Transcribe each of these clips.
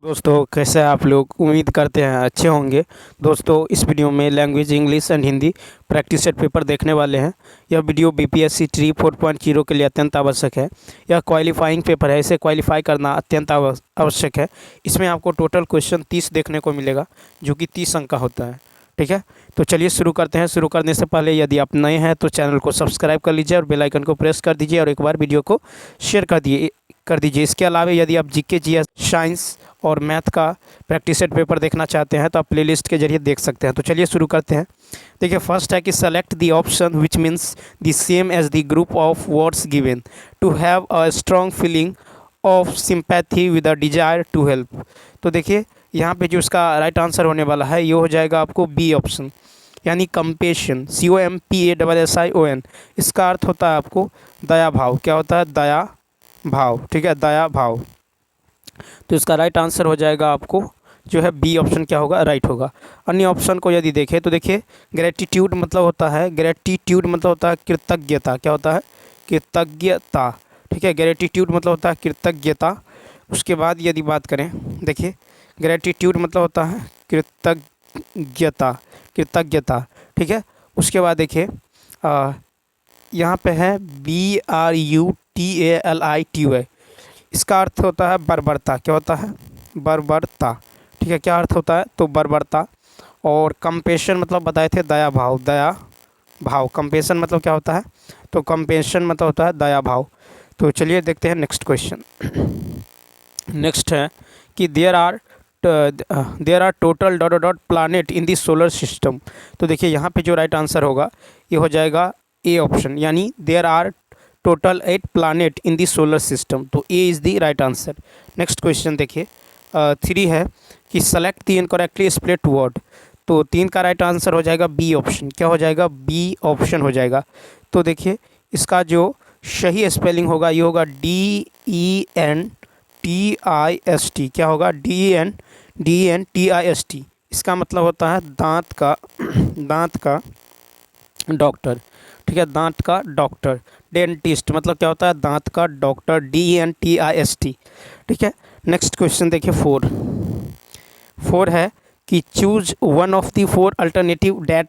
दोस्तों कैसे हैं आप लोग। उम्मीद करते हैं अच्छे होंगे। दोस्तों इस वीडियो में language English and Hindi practice set paper देखने वाले हैं। यह वीडियो बीपीएससी ट्री 4.0 के लिए अत्यंत आवश्यक है। यह क्वालिफाइंग पेपर है, इसे क्वालिफाई करना अत्यंत आवश्यक है। इसमें आपको टोटल क्वेश्चन 30 देखने को मिलेगा, जो कि 30 अंक का होता है। ठीक है, तो चलिए शुरू करते हैं। शुरू करने से पहले यदि आप नए हैं तो चैनल को सब्सक्राइब कर लीजिए और बेल आइकन को प्रेस कर दीजिए और एक बार वीडियो को शेयर कर दीजिए। इसके अलावा यदि आप जीके जीएस साइंस और मैथ का प्रैक्टिस सेट पेपर देखना चाहते हैं तो आप प्लेलिस्ट के जरिए देख सकते हैं। तो चलिए शुरू करते हैं। देखिए, फर्स्ट है कि select the option which means the same as the group of words given to have a strong feeling of sympathy with a desire to help. तो देखिए यहाँ पे जो इसका राइट आंसर होने वाला है ये हो जाएगा आपको बी ऑप्शन, यानी कंपेशन, COMPASSION। इसका अर्थ होता है आपको दया भाव। क्या होता है? दया भाव। ठीक है, दया भाव। तो इसका राइट आंसर हो जाएगा आपको जो है बी ऑप्शन क्या होगा? राइट होगा। अन्य ऑप्शन को यदि देखें तो देखिए, ग्रेटिट्यूड मतलब होता है कृतज्ञता। क्या होता है? कृतज्ञता। ठीक है, ग्रेटिट्यूड मतलब होता है कृतज्ञता। उसके बाद यदि बात करें, देखिए ग्रेटिट्यूड मतलब होता है कृतज्ञता। ठीक है, उसके बाद देखिए यहाँ पे है BRUTALITY। इसका अर्थ होता है बर्बरता। क्या होता है? बर्बरता। ठीक है, क्या अर्थ होता है? तो बर्बरता। और कंपेशन मतलब बताए थे दया भाव। कंपेशन मतलब क्या होता है? तो कंपेशन मतलब होता है दया भाव। तो चलिए देखते हैं नेक्स्ट क्वेश्चन। नेक्स्ट है कि there are total dot dot planet in the solar system. तो देखिए यहाँ पे जो राइट आंसर होगा ये हो जाएगा ए ऑप्शन, यानी there are total 8 planet in the solar system. तो A is the right answer. Next question देखिए, 3 है कि select the incorrectly split word. तो 3 का राइट आंसर हो जाएगा बी ऑप्शन। क्या हो जाएगा? बी ऑप्शन हो जाएगा। तो देखिए इसका जो सही स्पेलिंग होगा ये होगा DENTIST। क्या होगा? DENTIST। इसका मतलब होता है दांत का डॉक्टर। ठीक है, दांत का डॉक्टर। डेंटिस्ट मतलब क्या होता है? दांत का डॉक्टर। DENTIST। ठीक है, नेक्स्ट क्वेश्चन देखिए 4 है कि choose one of the 4 alternative that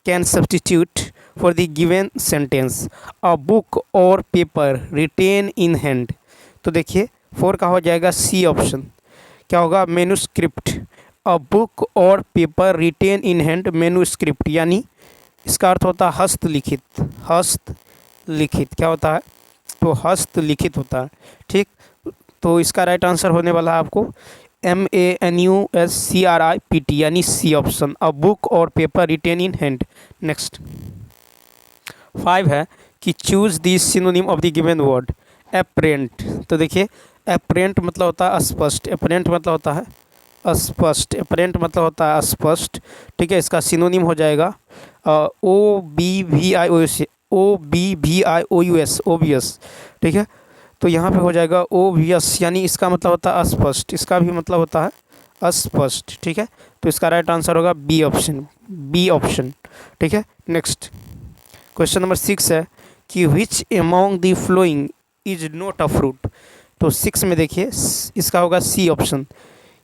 can substitute for the given sentence a book or paper written in hand. तो देखिए 4 का हो जाएगा सी ऑप्शन। क्या होगा? Manuscript. A book or paper written in hand, manuscript, यानी इसका अर्थ होता है हस्तलिखित। क्या होता है? तो हस्तलिखित होता है। ठीक, तो इसका राइट आंसर होने वाला है आपको MANUSCRIPT, यानी C option, a book or paper written in hand. Next 5 है कि choose the synonym of the given word apparent. तो देखिए एपरेंट मतलब होता है स्पष्ट। एपरेंट मतलब होता है स्पष्ट। ठीक है, इसका सिनोनिम हो जाएगा OBVIOUS, ओबियस। ठीक है, तो यहाँ पे हो जाएगा ओबियस, यानी इसका मतलब होता है अस्पष्ट। इसका भी मतलब होता है अस्पष्ट। ठीक है, तो इसका राइट आंसर होगा बी ऑप्शन। ठीक है, नेक्स्ट क्वेश्चन नंबर 6 है कि विच among the following is not a fruit. तो 6 में देखिए इसका होगा सी ऑप्शन।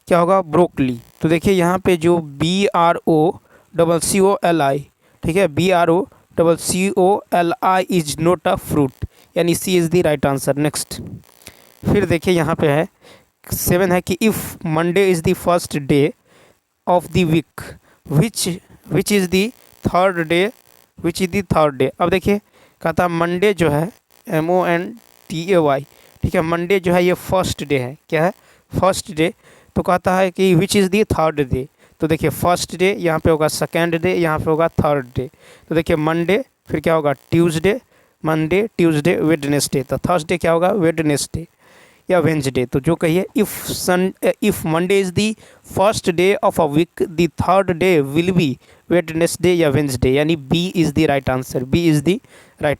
क्या होगा? ब्रोकली। तो देखिए यहाँ पे जो BROCCOLI, ठीक है, BROCCOLI is not a fruit, यानी C is the right answer. Next फिर देखिए यहाँ पे है 7 है कि if Monday is the first day of the week which is the third day. अब देखिए कहता मंडे जो है MONDAY। ठीक है, मंडे जो है ये फर्स्ट डे है। क्या है? First day. तो कहता है कि which is the third day. तो देखिए फर्स्ट डे यहाँ पे होगा, सेकेंड डे यहाँ पे होगा, थर्ड डे। तो देखिए मंडे, फिर क्या होगा? Tuesday, Monday, Tuesday, Wednesday. तो थर्सडे क्या होगा? वेडनेसडे या वेंसडे। तो जो कहिए if Monday is the first day of a week, the third day will be Wednesday या वेंसडे, यानी B is the right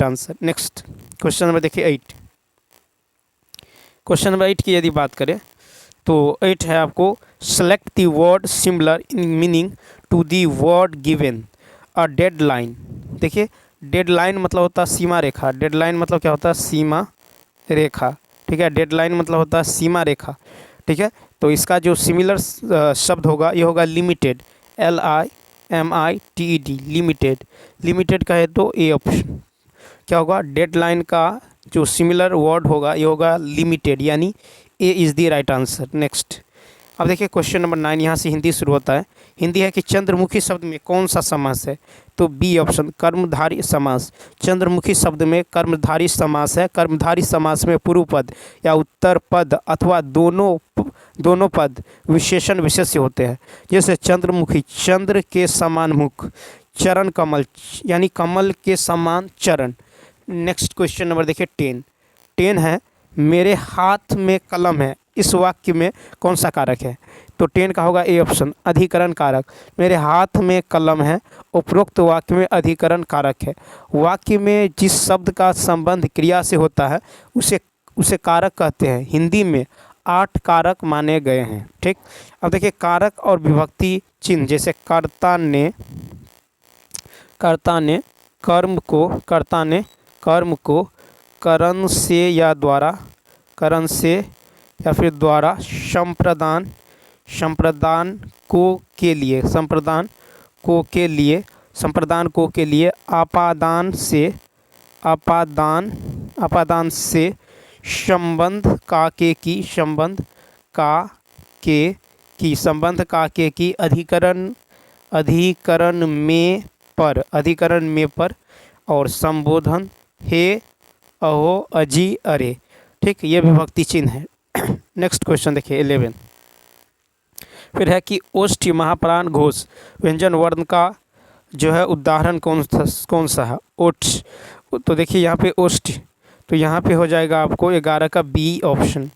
answer. Next question number देखिए 8। क्वेश्चन नंबर 8 की यदि बात करें तो 8 है आपको select the word similar in meaning to the word given a deadline. देखिए डेडलाइन मतलब होता है सीमा रेखा। डेडलाइन मतलब क्या होता है? सीमा रेखा। ठीक है, डेडलाइन मतलब होता है सीमा रेखा। ठीक है, तो इसका जो सिमिलर शब्द होगा ये होगा लिमिटेड, LIMITED, लिमिटेड। लिमिटेड कहे तो ए ऑप्शन क्या होगा, डेडलाइन का जो सिमिलर वर्ड होगा ये होगा लिमिटेड, यानी ए is the right answer. Next, अब देखिए क्वेश्चन नंबर 9, यहाँ से हिंदी शुरू होता है। हिंदी है कि चंद्रमुखी शब्द में कौन सा समास है, तो बी ऑप्शन कर्मधारी समास। चंद्रमुखी शब्द में कर्मधारी समास है। कर्मधारी समास में पूर्व पद या उत्तर पद अथवा दोनों पद विशेषण विशेष्य होते हैं। जैसे चंद्रमुखी, चंद्र के समान मुख, चरण कमल यानी कमल के समान चरण। नेक्स्ट क्वेश्चन नंबर देखिए 10 है मेरे हाथ में कलम है, इस वाक्य में कौन सा कारक है, तो 10 का होगा ए ऑप्शन अधिकरण कारक। मेरे हाथ में कलम है उपरोक्त वाक्य में अधिकरण कारक है। वाक्य में जिस शब्द का संबंध क्रिया से होता है उसे कारक कहते हैं। हिंदी में 8 कारक माने गए हैं। ठीक, अब देखिए कारक और विभक्ति चिन्ह, जैसे कर्ता ने कर्म को करण से या फिर द्वारा संप्रदान को के लिए आपादान से संबंध काके की अधिकरण में पर और संबोधन हे अहो अजी अरे। ठीक, ये विभक्ति चिन्ह है। नेक्स्ट क्वेश्चन देखिए 11, फिर है कि ओष्ठी महाप्राण घोष व्यंजन वर्ण का जो है उदाहरण कौन सा है, ओठ। तो देखिए यहाँ पे ओष्ठी, तो यहाँ पे हो जाएगा आपको 11 का बी ऑप्शन।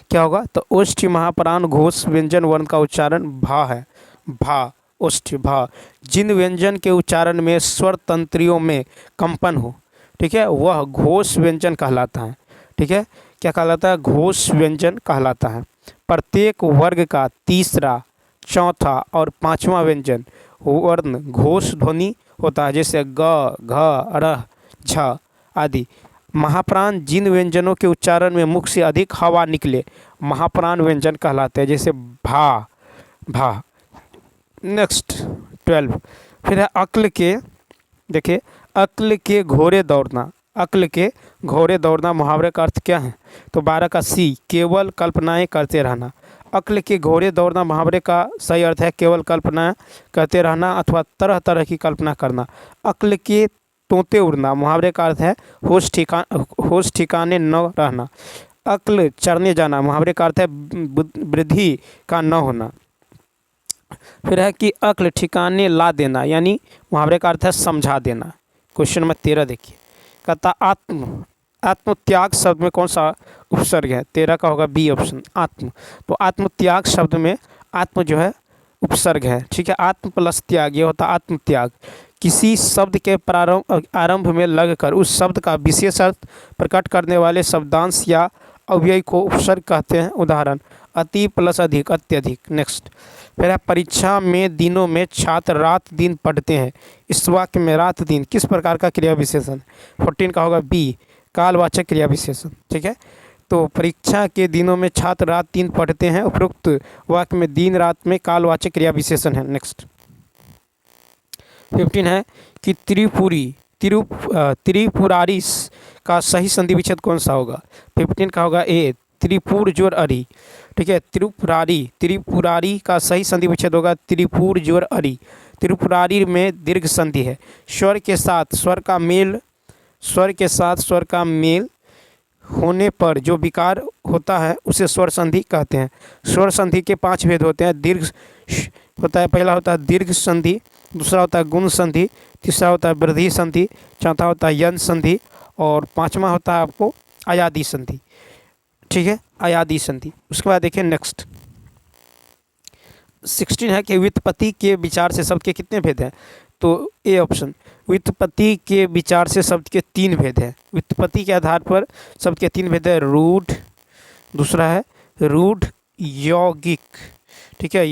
क्या होगा, तो ओष्ठी महाप्राण घोष व्यंजन वर्ण का उच्चारण भा है, भा, ओष्ठी, भा। जिन व्यंजन के उच्चारण में स्वर तंत्रियों में कंपन हो, ठीक है, वह घोष व्यंजन कहलाता है। ठीक है, क्या कहलाता है, घोष व्यंजन कहलाता है। प्रत्येक वर्ग का तीसरा, चौथा और पांचवा व्यंजन वर्ण घोष ध्वनि होता है, जैसे ग, घ, र, झ आदि। महाप्राण जिन व्यंजनों के उच्चारण में मुख से अधिक हवा निकले महाप्राण व्यंजन कहलाते हैं, जैसे भा, भा। नेक्स्ट 12, फिर है अक्ल के, देखिए अक्ल के घोड़े दौड़ना। अक्ल के घोड़े दौड़ना मुहावरे का अर्थ क्या है, तो 12 का सी केवल कल्पनाएं करते रहना। अक्ल के घोड़े दौड़ना मुहावरे का सही अर्थ है केवल कल्पना करते रहना अथवा तरह तरह की कल्पना करना। अक्ल के तोते उड़ना मुहावरे का अर्थ है होश ठिकाने न रहना। अक्ल चढ़ने जाना मुहावरे का अर्थ है वृद्धि का न होना। फिर है कि अक्ल ठिकाने ला देना, यानी मुहावरे का अर्थ है समझा देना। क्वेश्चन नंबर 13 देखिए, कहता आत्मत्याग शब्द में कौन सा उपसर्ग है, 13 का होगा बी ऑप्शन आत्म। तो आत्मत्याग शब्द में आत्म जो है उपसर्ग है। ठीक है, आत्म प्लस त्याग ये होता है आत्मत्याग। किसी शब्द के आरंभ में लगकर उस शब्द का विशेष अर्थ प्रकट करने वाले शब्दांश या अव्यय को उपसर्ग कहते हैं। उदाहरण अति प्लस अधिक, अत्यधिक। नेक्स्ट, फिर है परीक्षा में दिनों में छात्र रात दिन पढ़ते हैं। इस वाक्य में रात दिन किस प्रकार का क्रिया विशेषण, 14 का होगा बी कालवाचक क्रिया विशेषण। ठीक है, तो परीक्षा के दिनों में छात्र रात दिन पढ़ते हैं, उपरोक्त वाक्य में दिन रात में कालवाचक क्रिया विशेषण है। नेक्स्ट 15 है कि त्रिपुरारी का सही संधि विच्छेद कौन सा होगा, 15 का होगा ए त्रिपुर जोर अरी। ठीक है, त्रिपुरारी का सही संधि विच्छेद होगा त्रिपुर जोर अरी। त्रिपुरारी में दीर्घ संधि है। स्वर के साथ स्वर का मेल होने पर जो विकार होता है उसे स्वर संधि कहते हैं। स्वर संधि के 5 भेद होते हैं। दीर्घ होता है, पहला होता है दीर्घ संधि, दूसरा होता है गुण संधि, तीसरा होता है वृद्धि संधि, चौथा होता है यन संधि और पांचवा होता है आपको अयादि संधि। ठीक है, अयादि संधि। उसके बाद देखिए नेक्स्ट 16 है कि व्युत्पत्ति के विचार से शब्द के कितने भेद हैं, तो ए ऑप्शन व्युत्पत्ति के विचार से शब्द के 3 भेद हैं। व्युत्पत्ति के आधार पर शब्द के 3 भेद है, रूढ़, दूसरा है रूढ़ यौगिक। ठीक है,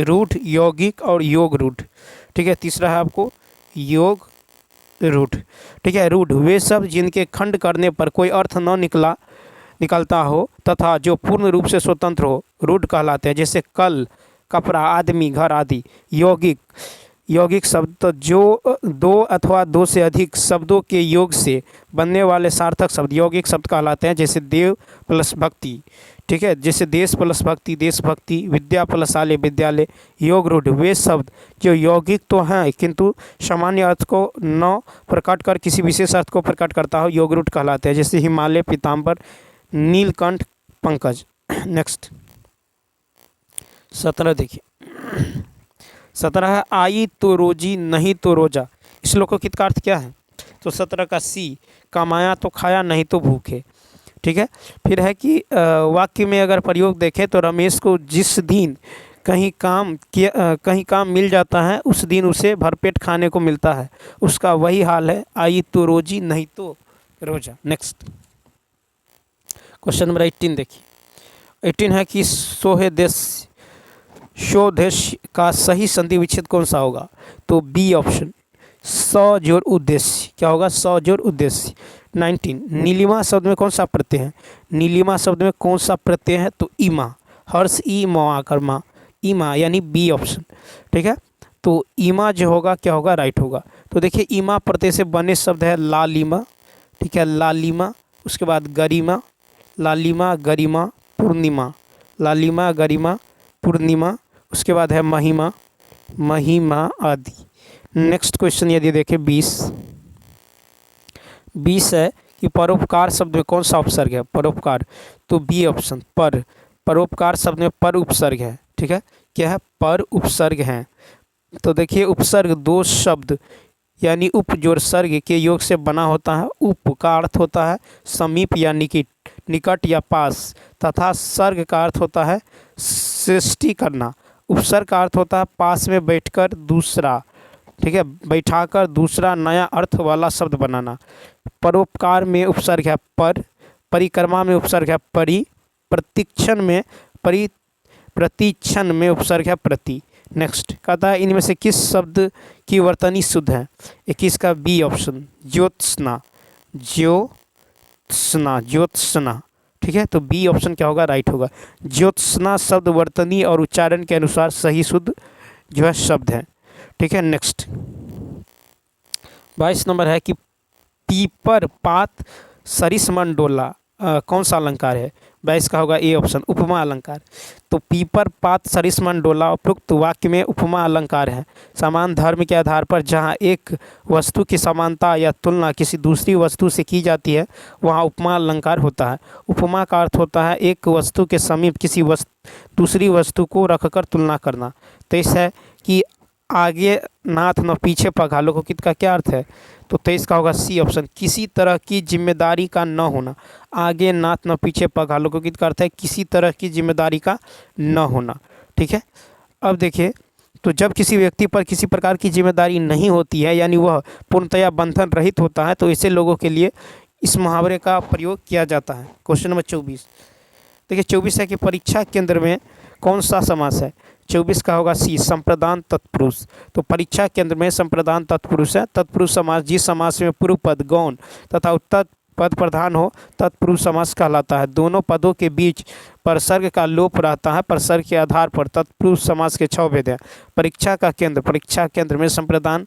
रूढ़ यौगिक और योग रूढ़। ठीक है, तीसरा है आपको योग रूढ़। ठीक है, रूढ़ वे शब्द जिनके खंड करने पर कोई अर्थ न निकलता हो तथा जो पूर्ण रूप से स्वतंत्र हो, रूढ़ कहलाते हैं। जैसे कल, कपड़ा, आदमी, घर आदि। यौगिक, यौगिक शब्द तो जो दो अथवा दो से अधिक शब्दों के योग से बनने वाले सार्थक शब्द यौगिक शब्द कहलाते हैं। जैसे देव प्लस भक्ति, ठीक है, जैसे देश प्लस भक्ति देशभक्ति, विद्या प्लस आलय विद्यालय। योग रूढ़ वे शब्द जो यौगिक तो हैं किंतु सामान्य अर्थ को न प्रकट कर किसी विशेष अर्थ को प्रकट करता हो, योग रूढ़ कहलाते हैं। जैसे हिमालय, पीताम्बर, नीलकंठ, पंकज। नेक्स्ट 17 देखिए। 17 है आई तो रोजी नहीं तो रोजा। इस श्लोक का का अर्थ क्या है? तो 17 का सी, कमाया तो खाया नहीं तो भूखे, ठीक है। फिर है कि वाक्य में अगर प्रयोग देखें तो रमेश को जिस दिन कहीं काम मिल जाता है उस दिन उसे भरपेट खाने को मिलता है, उसका वही हाल है आई तो रोजी नहीं तो रोजा। नेक्स्ट क्वेश्चन नंबर 18 देखिए। 18 है कि स्वदेश का सही संधि विच्छेद कौन सा होगा? तो बी ऑप्शन, सौ जोड़ उद्देश्य। क्या होगा? सौ जोड़ उद्देश्य। 19 नीलिमा शब्द में कौन सा प्रत्यय है? नीलिमा शब्द में कौन सा प्रत्यय है? तो ईमा, हर्ष ई मवा कर्मा, ईमा यानी बी ऑप्शन, ठीक है। तो ईमा जो होगा क्या होगा? राइट होगा। तो देखिए ईमा प्रत्यय से बने शब्द है लालिमा, ठीक है, लालिमा, उसके बाद गरिमा, लालिमा गरिमा पूर्णिमा, लालिमा गरिमा पूर्णिमा, उसके बाद है महिमा, महिमा आदि। नेक्स्ट क्वेश्चन यदि देखें 20 है कि परोपकार शब्द में कौन सा उपसर्ग है? परोपकार, तो बी ऑप्शन पर, परोपकार शब्द में पर उपसर्ग है, ठीक है। क्या है? पर उपसर्ग है। तो देखिए उपसर्ग दो शब्द यानी उप जोड़ सर्ग के योग से बना होता है। उप का अर्थ होता है समीप या निकट, निकट या पास, तथा सर्ग का अर्थ होता है सृष्टि करना। उपसर्ग का अर्थ होता है पास में बैठकर दूसरा, ठीक है, बैठाकर दूसरा नया अर्थ वाला शब्द बनाना। परोपकार में उपसर्ग है पर, परिक्रमा में उपसर्ग है परि, प्रतीक्षण में उपसर्ग है प्रति। नेक्स्ट कहता है इनमें से किस शब्द की वर्तनी शुद्ध है? 21 का बी ऑप्शन, ज्योत्सना, ज्योत्सना, ज्योत्सना, ठीक है। तो बी ऑप्शन क्या होगा? राइट होगा। ज्योत्सना शब्द वर्तनी और उच्चारण के अनुसार सही शुद्ध जो है शब्द है, ठीक है। नेक्स्ट 22 नंबर है कि पीपर पात सरिस मंडोला कौन सा अलंकार है? 22 का होगा ए ऑप्शन, उपमा अलंकार। तो पीपर पात सरिस मंडोला उपयुक्त वाक्य में उपमा अलंकार है। समान धर्म के आधार पर जहाँ एक वस्तु की समानता या तुलना किसी दूसरी वस्तु से की जाती है वहाँ उपमा अलंकार होता है। उपमा का अर्थ होता है एक वस्तु के समीप किसी दूसरी वस्तु को रखकर तुलना करना। तो है कि आगे नाथ न पीछे पघा, लोकोकित का क्या अर्थ है? तो 23 का होगा सी ऑप्शन, किसी तरह की जिम्मेदारी का न होना। आगे नाथ न पीछे पघा, लोकोकित का अर्थ है किसी तरह की जिम्मेदारी का न होना, ठीक है। अब देखिए तो जब किसी व्यक्ति पर किसी प्रकार की जिम्मेदारी नहीं होती है यानी वह पूर्णतया बंधन रहित होता है तो ऐसे लोगों के लिए इस मुहावरे का प्रयोग किया जाता है। क्वेश्चन नंबर 24 देखिए। 24 है कि परीक्षा केंद्र में कौन सा समास है? 24 का होगा सी, संप्रदान तत्पुरुष। तो परीक्षा केंद्र में संप्रदान तत्पुरुष है। तत्पुरुष समास जिस समास में पूर्व पद गौण तथा उत्तर पद प्रधान हो तत्पुरुष समास कहलाता है। दोनों पदों के बीच परसर्ग का लोप रहता है। परसर्ग के आधार पर तत्पुरुष समास के 6 भेद हैं। परीक्षा केंद्र में संप्रदान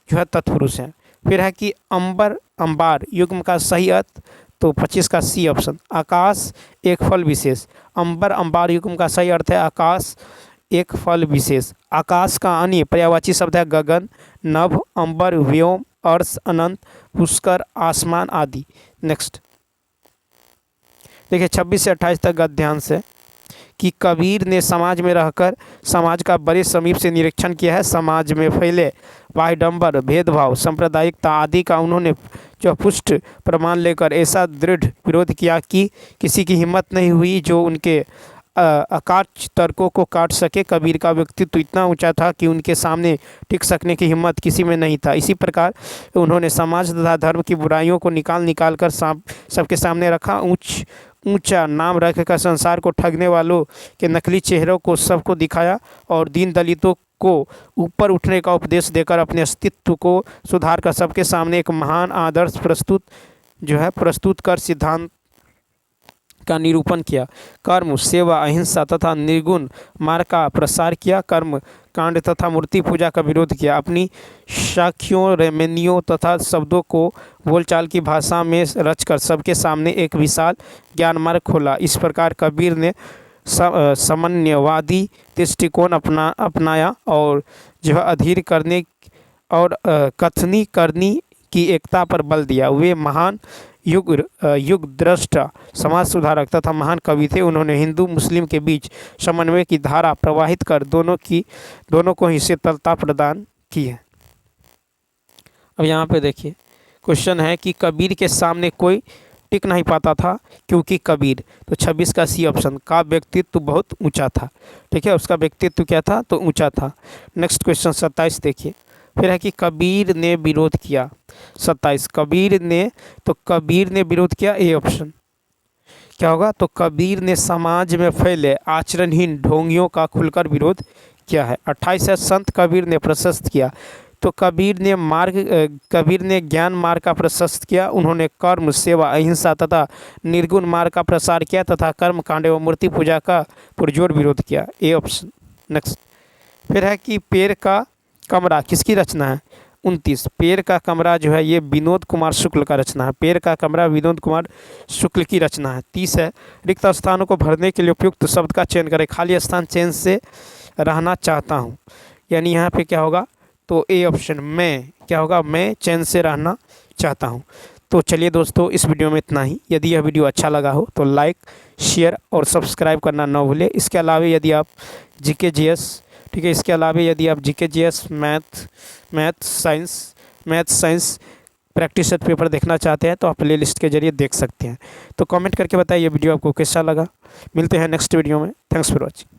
जो है तत्पुरुष है। फिर है कि अंबर अंबार युग्म का सही अर्थ, तो 25 का सी ऑप्शन, आकाश एक फल विशेष। अंबर अंबार युग्म का सही अर्थ है आकाश एक फल विशेष। आकाश का अन्य पर्यायवाची शब्द है गगन, नभ, अंबर, व्योम, अर्श, अनंत, पुष्कर, आसमान आदि। नेक्स्ट देखिए 26 से 28 तक ध्यान से कि कबीर ने समाज में रहकर समाज का बड़े समीप से निरीक्षण किया है। समाज में फैले वाहिडंबर, भेदभाव, सांप्रदायिकता आदि का उन्होंने जो पुष्ट प्रमाण लेकर ऐसा दृढ़ विरोध किया कि किसी की हिम्मत नहीं हुई जो उनके अकाट तर्कों को काट सके। कबीर का व्यक्तित्व इतना ऊंचा था कि उनके सामने टिक सकने की हिम्मत किसी में नहीं था। इसी प्रकार उन्होंने समाज तथा धर्म की बुराइयों को निकाल कर सबके सामने रखा। ऊंचा नाम रखकर संसार को ठगने वालों के नकली चेहरों को सबको दिखाया और दीन दलितों को ऊपर उठने का उपदेश देकर अपने अस्तित्व को सुधार कर सबके सामने एक महान आदर्श प्रस्तुत कर सिद्धांत का निरूपण किया। कर्म, सेवा, अहिंसा तथा निर्गुण मार्ग का प्रसार किया। कर्म कांड तथा मूर्ति पूजा का विरोध किया। अपनी साखियों, रेमेनियों तथा शब्दों को बोलचाल की भाषा में रचकर सबके सामने एक विशाल ज्ञान मार्ग खोला। इस प्रकार कबीर ने साम्यवादी दृष्टिकोण अपनाया और जो है अधीर करने और कथनी करनी की एकता पर बल दिया। वे महान युग दृष्टा, समाज सुधारक तथा महान कवि थे। उन्होंने हिंदू मुस्लिम के बीच समन्वय की धारा प्रवाहित कर दोनों को ही शीतलता प्रदान की है। अब यहाँ पे देखिए क्वेश्चन है कि कबीर के सामने कोई टिक नहीं पाता था क्योंकि कबीर, तो 26 का सी ऑप्शन, का व्यक्तित्व बहुत ऊंचा था। ठीक है, उसका व्यक्तित्व क्या था, तो ऊंचा था। नेक्स्ट क्वेश्चन 27 देखिए, फिर है कि कबीर ने विरोध किया। 27 कबीर ने विरोध किया, ए ऑप्शन क्या होगा, तो कबीर ने समाज में फैले आचरणहीन ढोंगियों का खुलकर विरोध किया है। 28 है संत कबीर ने प्रशस्त किया, तो कबीर ने ज्ञान मार्ग का प्रशस्त किया। उन्होंने कर्म, सेवा, अहिंसा तथा निर्गुण मार्ग का प्रसार किया तथा कर्म कांड एवं मूर्ति पूजा का पुरजोर विरोध किया, ए ऑप्शन। नेक्स्ट फिर है कि पेड़ का कमरा किसकी रचना है। 29 पेड़ का कमरा जो है ये विनोद कुमार शुक्ल का रचना है। पेड़ का कमरा विनोद कुमार शुक्ल की रचना है। 30 है रिक्त स्थानों को भरने के लिए उपयुक्त शब्द का चयन करें। खाली स्थान चैन से रहना चाहता हूँ, यानी यहाँ पे क्या होगा, तो ए ऑप्शन, मैं क्या होगा, मैं चैन से रहना चाहता हूँ। तो चलिए दोस्तों, इस वीडियो में इतना ही। यदि यह वीडियो अच्छा लगा हो तो लाइक, शेयर और सब्सक्राइब करना न भूलें। इसके अलावा यदि आप जीके जीएस, ठीक है, इसके अलावा यदि आप GK GS, math science practice set paper देखना चाहते हैं तो आप प्ले लिस्ट के जरिए देख सकते हैं। तो कमेंट करके बताइए वीडियो आपको कैसा लगा। मिलते हैं नेक्स्ट वीडियो में। Thanks for watching.